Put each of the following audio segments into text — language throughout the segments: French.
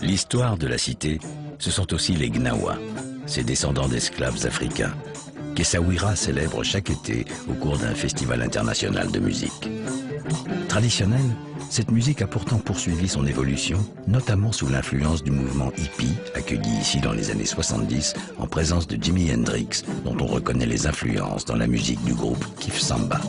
L'histoire de la cité, ce sont aussi les Gnawa, ces descendants d'esclaves africains, qu'Essaouira célèbre chaque été au cours d'un festival international de musique. Traditionnelle, cette musique a pourtant poursuivi son évolution, notamment sous l'influence du mouvement hippie, accueilli ici dans les années 70, en présence de Jimi Hendrix, dont on reconnaît les influences dans la musique du groupe Kif Samba.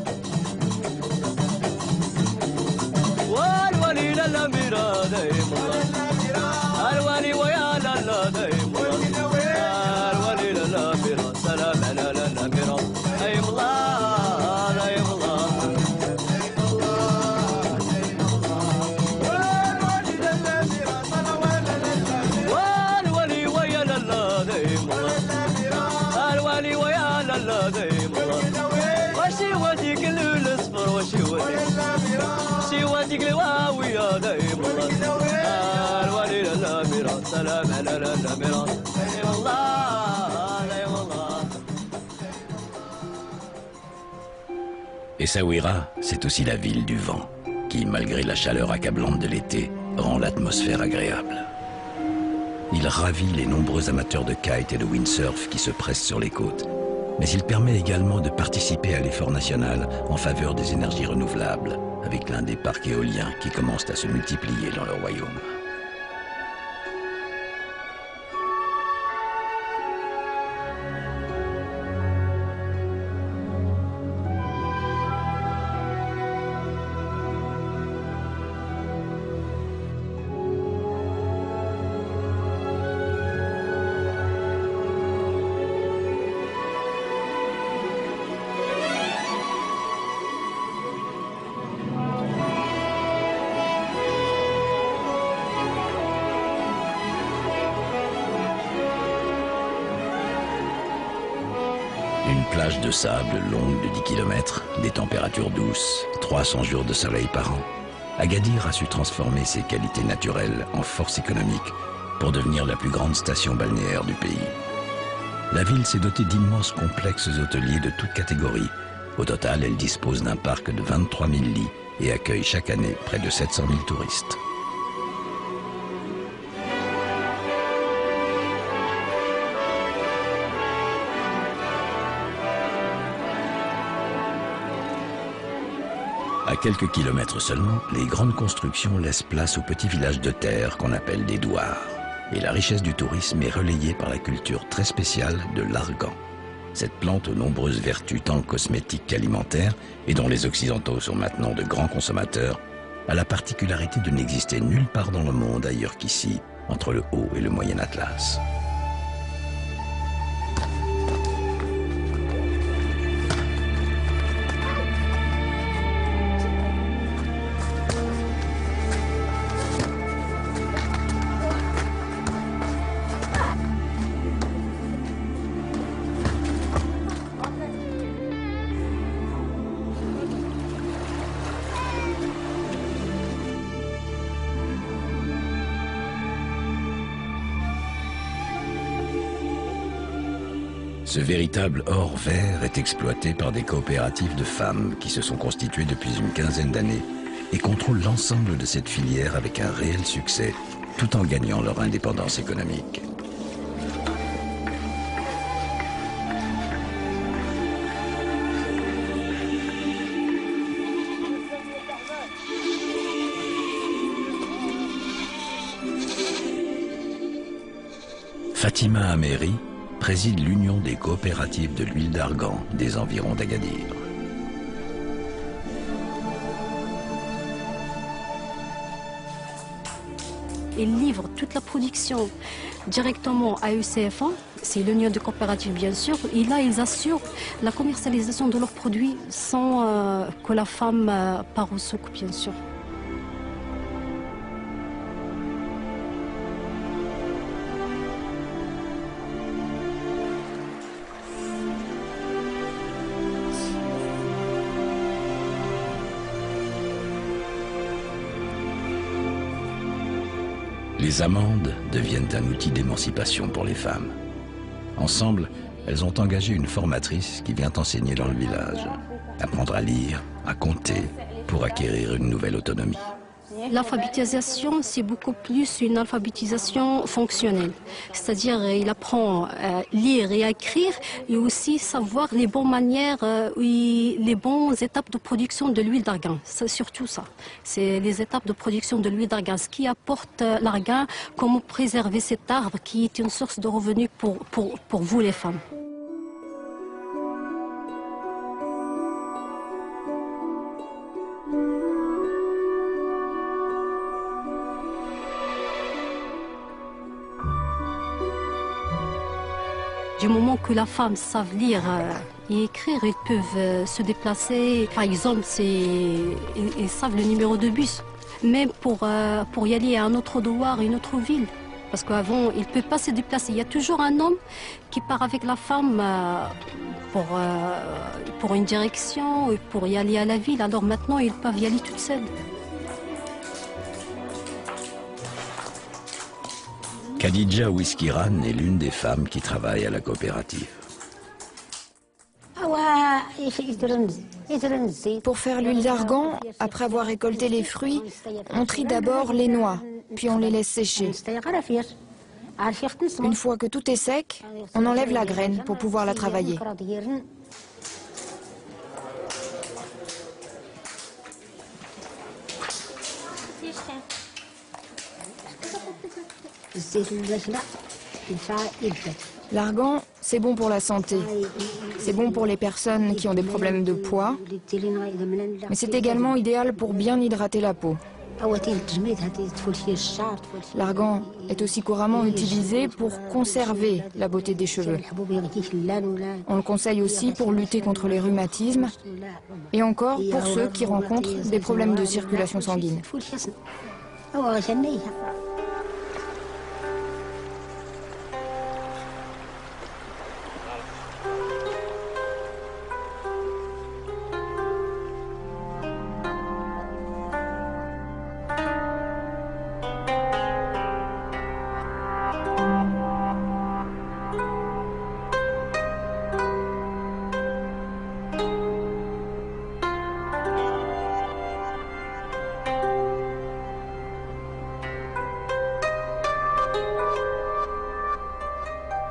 Essaouira, c'est aussi la ville du vent, qui, malgré la chaleur accablante de l'été, rend l'atmosphère agréable. Il ravit les nombreux amateurs de kite et de windsurf qui se pressent sur les côtes, mais il permet également de participer à l'effort national en faveur des énergies renouvelables, avec l'un des parcs éoliens qui commencent à se multiplier dans le royaume. Une plage de sable longue de 10 km, des températures douces, 300 jours de soleil par an. Agadir a su transformer ses qualités naturelles en force économique pour devenir la plus grande station balnéaire du pays. La ville s'est dotée d'immenses complexes hôteliers de toutes catégories. Au total, elle dispose d'un parc de 23 000 lits et accueille chaque année près de 700 000 touristes. À quelques kilomètres seulement, les grandes constructions laissent place aux petits villages de terre qu'on appelle des douars. Et la richesse du tourisme est relayée par la culture très spéciale de l'argan. Cette plante aux nombreuses vertus tant cosmétiques qu'alimentaires, et dont les Occidentaux sont maintenant de grands consommateurs, a la particularité de n'exister nulle part dans le monde ailleurs qu'ici, entre le Haut et le Moyen Atlas. Ce véritable or vert est exploité par des coopératives de femmes qui se sont constituées depuis une quinzaine d'années et contrôlent l'ensemble de cette filière avec un réel succès, tout en gagnant leur indépendance économique. Fatima Améri préside l'Union des coopératives de l'huile d'argan des environs d'Agadir. Ils livrent toute la production directement à ECF1, c'est l'Union des coopératives bien sûr, et là ils assurent la commercialisation de leurs produits sans que la femme part au souk bien sûr. Les amandes deviennent un outil d'émancipation pour les femmes. Ensemble, elles ont engagé une formatrice qui vient enseigner dans le village, apprendre à lire, à compter, pour acquérir une nouvelle autonomie. L'alphabétisation, c'est beaucoup plus une alphabétisation fonctionnelle. C'est-à-dire, il apprend à lire et à écrire et aussi savoir les bonnes manières, les bonnes étapes de production de l'huile d'argan. C'est surtout ça. C'est les étapes de production de l'huile d'argan. Ce qui apporte l'argan, comment préserver cet arbre qui est une source de revenus pour vous les femmes. Du moment que la femme savent lire et écrire, ils peuvent se déplacer. Par exemple, ils savent le numéro de bus, même pour y aller à un autre douar, une autre ville. Parce qu'avant, ils ne peuvent pas se déplacer. Il y a toujours un homme qui part avec la femme pour une direction, pour y aller à la ville. Alors maintenant, ils peuvent y aller toutes seules. Khadija Ouiskiran est l'une des femmes qui travaillent à la coopérative. Pour faire l'huile d'argan, après avoir récolté les fruits, on trie d'abord les noix, puis on les laisse sécher. Une fois que tout est sec, on enlève la graine pour pouvoir la travailler. L'argan, c'est bon pour la santé. C'est bon pour les personnes qui ont des problèmes de poids, mais c'est également idéal pour bien hydrater la peau. L'argan est aussi couramment utilisé pour conserver la beauté des cheveux. On le conseille aussi pour lutter contre les rhumatismes et encore pour ceux qui rencontrent des problèmes de circulation sanguine.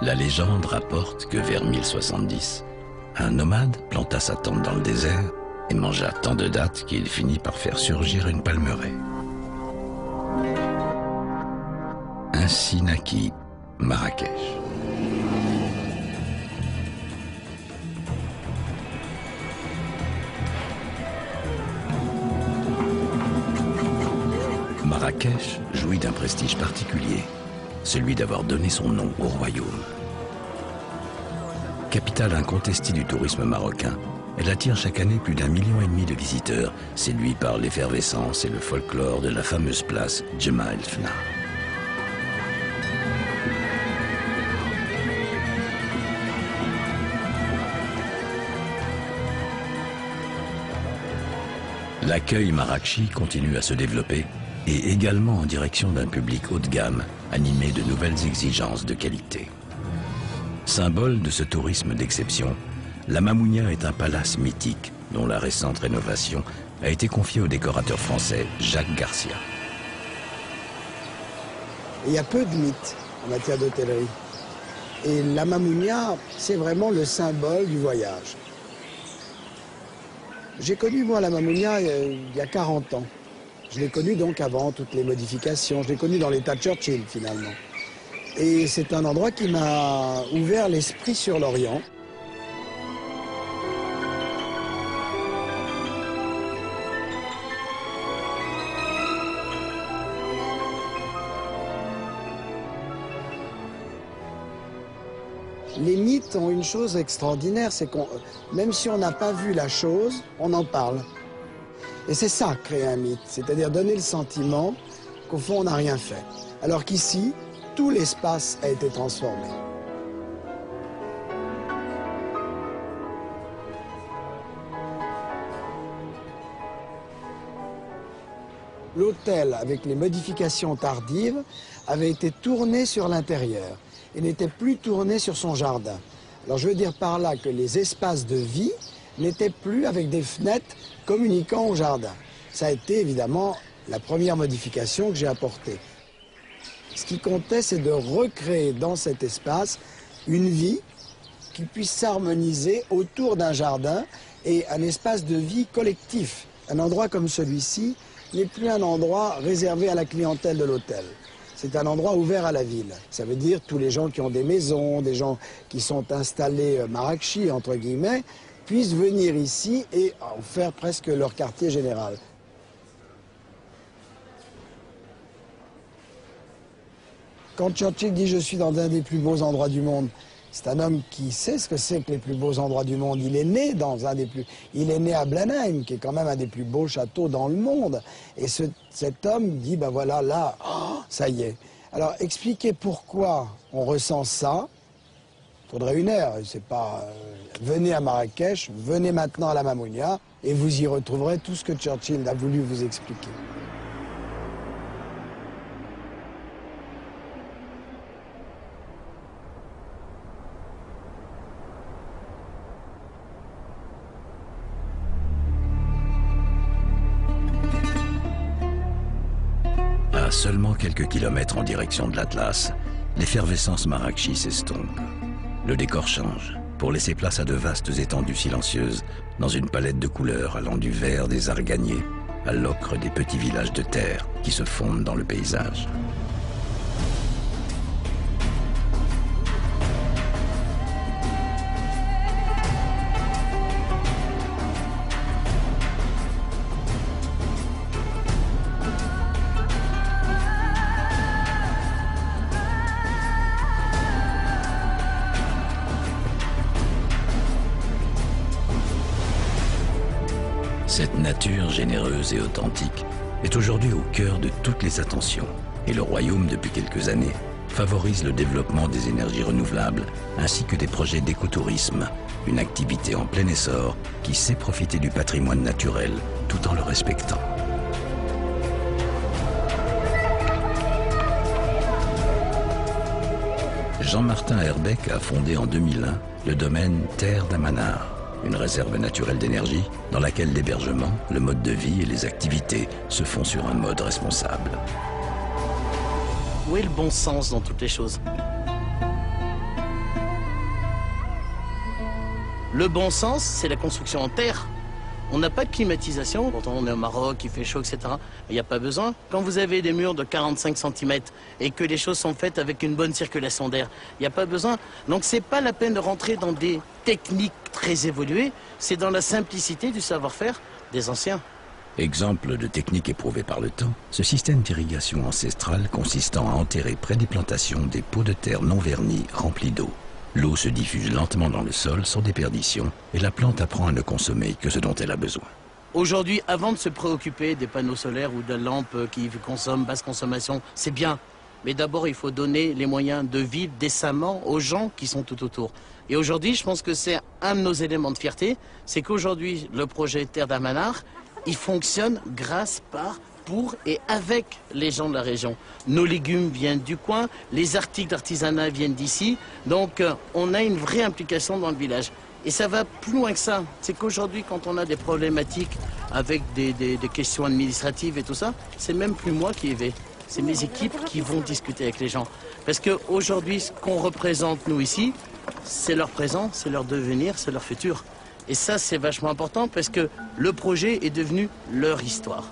La légende rapporte que vers 1070, un nomade planta sa tente dans le désert et mangea tant de dattes qu'il finit par faire surgir une palmeraie. Ainsi naquit Marrakech. Marrakech jouit d'un prestige particulier, celui d'avoir donné son nom au royaume. Capitale incontestée du tourisme marocain, elle attire chaque année plus d'1,5 million de visiteurs, séduits par l'effervescence et le folklore de la fameuse place Jemaa el Fna. L'accueil marrakchi continue à se développer et également en direction d'un public haut de gamme, animé de nouvelles exigences de qualité. Symbole de ce tourisme d'exception, la Mamounia est un palace mythique dont la récente rénovation a été confiée au décorateur français Jacques Garcia. Il y a peu de mythes en matière d'hôtellerie. Et la Mamounia, c'est vraiment le symbole du voyage. J'ai connu, moi, la Mamounia il y a 40 ans. Je l'ai connu donc avant toutes les modifications. Je l'ai connu dans l'état Churchill, finalement. Et c'est un endroit qui m'a ouvert l'esprit sur l'Orient. Les mythes ont une chose extraordinaire, c'est qu'on, même si on n'a pas vu la chose, on en parle. Et c'est ça, créer un mythe, c'est-à-dire donner le sentiment qu'au fond, on n'a rien fait. Alors qu'ici, tout l'espace a été transformé. L'hôtel, avec les modifications tardives, avait été tourné sur l'intérieur et n'était plus tourné sur son jardin. Alors je veux dire par là que les espaces de vie n'étaient plus avec des fenêtres communiquant au jardin. Ça a été évidemment la première modification que j'ai apportée. Ce qui comptait, c'est de recréer dans cet espace une vie qui puisse s'harmoniser autour d'un jardin et un espace de vie collectif. Un endroit comme celui-ci n'est plus un endroit réservé à la clientèle de l'hôtel. C'est un endroit ouvert à la ville. Ça veut dire tous les gens qui ont des maisons, des gens qui sont installés Marrakchi, entre guillemets, puissent venir ici et en faire presque leur quartier général. Quand Churchill dit « je suis dans un des plus beaux endroits du monde », c'est un homme qui sait ce que c'est que les plus beaux endroits du monde. Il est né dans un des plus... Il est né à Blenheim, qui est quand même un des plus beaux châteaux dans le monde. Et cet homme dit, ben voilà, là, oh, ça y est. Alors, expliquer pourquoi on ressent ça, il faudrait une heure. C'est pas... venez à Marrakech, venez maintenant à la Mamounia, et vous y retrouverez tout ce que Churchill a voulu vous expliquer. À seulement quelques kilomètres en direction de l'Atlas, l'effervescence Marrakchi s'estompe. Le décor change pour laisser place à de vastes étendues silencieuses dans une palette de couleurs allant du vert des arganiers à l'ocre des petits villages de terre qui se fondent dans le paysage. Cette nature généreuse et authentique est aujourd'hui au cœur de toutes les attentions et le royaume, depuis quelques années, favorise le développement des énergies renouvelables ainsi que des projets d'écotourisme, une activité en plein essor qui sait profiter du patrimoine naturel tout en le respectant. Jean-Martin Herbeck a fondé en 2001 le domaine Terre d'Amanar, une réserve naturelle d'énergie dans laquelle l'hébergement, le mode de vie et les activités se font sur un mode responsable. Où est le bon sens dans toutes les choses? Le bon sens, c'est la construction en terre. On n'a pas de climatisation quand on est au Maroc, il fait chaud, etc. Il n'y a pas besoin. Quand vous avez des murs de 45 cm et que les choses sont faites avec une bonne circulation d'air, il n'y a pas besoin. Donc c'est pas la peine de rentrer dans des techniques très évoluées, c'est dans la simplicité du savoir-faire des anciens. Exemple de technique éprouvée par le temps, ce système d'irrigation ancestrale consistant à enterrer près des plantations des pots de terre non vernis remplis d'eau. L'eau se diffuse lentement dans le sol sans déperdition et la plante apprend à ne consommer que ce dont elle a besoin. Aujourd'hui, avant de se préoccuper des panneaux solaires ou de lampes qui consomment basse consommation, c'est bien. Mais d'abord, il faut donner les moyens de vivre décemment aux gens qui sont tout autour. Et aujourd'hui, je pense que c'est un de nos éléments de fierté, c'est qu'aujourd'hui, le projet Terre d'Amanar, il fonctionne grâce pour et avec les gens de la région. Nos légumes viennent du coin, les articles d'artisanat viennent d'ici, donc on a une vraie implication dans le village. Et ça va plus loin que ça. C'est qu'aujourd'hui, quand on a des problématiques avec des questions administratives et tout ça, c'est même plus moi qui y vais. C'est mes équipes qui vont discuter avec les gens. Parce qu'aujourd'hui, ce qu'on représente, nous, ici, c'est leur présent, c'est leur devenir, c'est leur futur. Et ça, c'est vachement important parce que le projet est devenu leur histoire.